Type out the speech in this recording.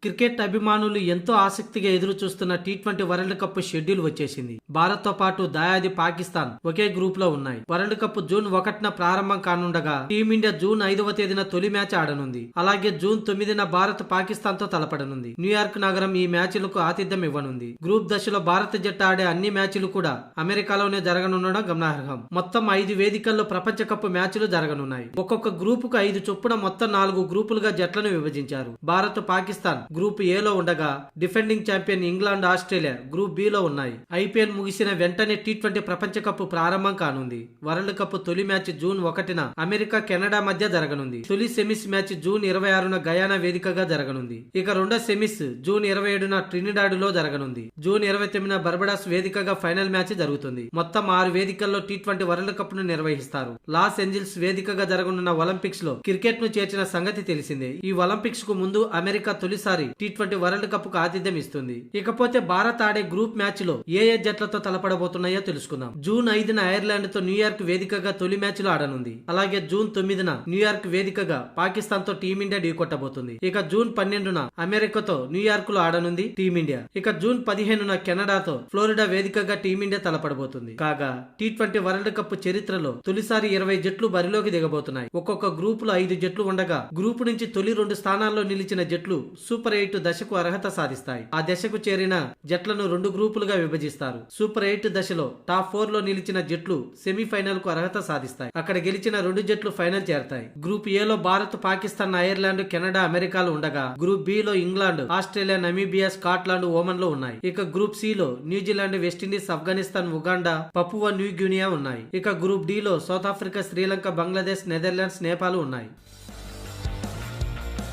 Cricket అభిమానులు ఎంతో ఆసక్తిగా ఎదురు చూస్తున్న టీ20 వరల్డ్ కప్ షెడ్యూల్ వచ్చేసింది. భారత్ తో పాటు దాయాది పాకిస్తాన్ ఒకే గ్రూప్ లో ఉన్నాయి. వరల్డ్ కప్ జూన్ 1న ప్రారంభం కానుండగా టీమిండియా జూన్ 5వ తేదీన తొలి మ్యాచ్ ఆడనుంది. అలాగే జూన్ 9న భారత్ పాకిస్తాన్ తో తలపడనుంది. న్యూయార్క్ నగరం ఈ మ్యాచ్లకు ఆతిథ్యం ఇవ్వనుంది. గ్రూప్ దశలో భారత జట్టు ఆడే అన్ని మ్యాచ్లు కూడా అమెరికాలోనే జరగనుండడం గమనార్హం. మొత్తం 5 వేదికల్లో ప్రపంచ కప్ మ్యాచ్లు జరగనున్నాయి. ఒక్కొక్క గ్రూప్ కు 5 చొప్పున మొత్తం 4 గ్రూపులుగా జట్లను విభజించారు. భారత్ పాకిస్తాన్ గ్రూప్ ఏ లో ఉండగా defending champion England Australia group B లో ఉన్నాయి. ఐపీఎల్ ముగిసిన వెంటనే టీ20 ప్రపంచ కప్ ప్రారంభం కానుంది. వరల్డ్ కప్ తొలి మ్యాచ్ జూన్ 1న అమెరికా కెనడా మధ్య జరగనుంది. తొలి సెమీస్ మ్యాచ్ జూన్ 26న గయానా వేదికగా జరగనుంది. ఇక రెండో సెమీస్ జూన్ 27న ట్రినిడాడ్ లో జరగనుంది. జూన్ 29న బర్బడాస్ వేదికగా ఫైనల్ మ్యాచ్ జరుగుతుంది. మొత్తం 6 వేదికల్లో టీ20 వరల్డ్ కప్ ను నిర్వహిస్తారు. లాస్ ఏంజల్స్ వేదికగా జరగనున్న ఒలింపిక్స్ లో క్రికెట్ ను చేర్చిన సంగతి తెలిసిందే. ఈ ఒలింపిక్స్ కు ముందు అమెరికా తొలిసారి టీ20 వరల్డ్ కప్ కు ఆతిథ్యం ఇస్తుంది. ఇకపోతే భారత్ ఆడే గ్రూప్ మ్యాచ్ లో ఏ జట్లతో తలపడబోతున్నాయో తెలుసుకుందాం. జూన్ 5న ఐర్లాండ్ తో న్యూయార్క్ వేదికగా తొలి మ్యాచ్ లో ఆడనుంది. అలాగే జూన్ 9న న్యూయార్క్ వేదికగా పాకిస్తాన్ తో టీమిండియా ఢీకొట్టబోతుంది. ఇక జూన్ 12న అమెరికాతో న్యూయార్క్ లో ఆడనుంది టీమిండియా. ఇక జూన్ 15న కెనడాతో ఫ్లోరిడా వేదికగా టీమిండియా తలపడబోతుంది. కాగా టీ20 వరల్డ్ కప్ చరిత్రలో తొలిసారి 20 జట్లు బరిలోకి దిగబోతున్నాయి. ఒక్కొక్క గ్రూప్ లో 5 జట్లు ఉండగా గ్రూప్ నుంచి తొలి 2 స్థానాల్లో నిలిచిన జట్లు సూపర్ 8 దశకు అర్హత సాధిస్తాయి. ఆ దశకు చేరిన జట్లను 2 గ్రూపులుగా విభజిస్తారు. సూపర్ 8 దశలో టాప్ 4 లో నిలిచిన జట్లు సెమీఫైనల్ కు అర్హత సాధిస్తాయి. అక్కడ గెలిచిన 2 జట్లు ఫైనల్ చేరతాయి. గ్రూప్ ఏ లో భారత్, పాకిస్తాన్, ఐర్లాండ్, కెనడా, అమెరికాలు ఉండగా గ్రూప్ బి లో ఇంగ్లాండ్, ఆస్ట్రేలియా, నమీబియా, స్కాట్లాండ్, ఓమన్ లో ఉన్నాయి. ఇక గ్రూప్ సి లో New Zealand, West Indies, Afghanistan, Uganda, Papua new Guinea ఉన్నాయి. ఇక గ్రూప్ డి లో south Africa, Sri Lanka, Bangladesh, Netherlands, Nepal ఉన్నాయి.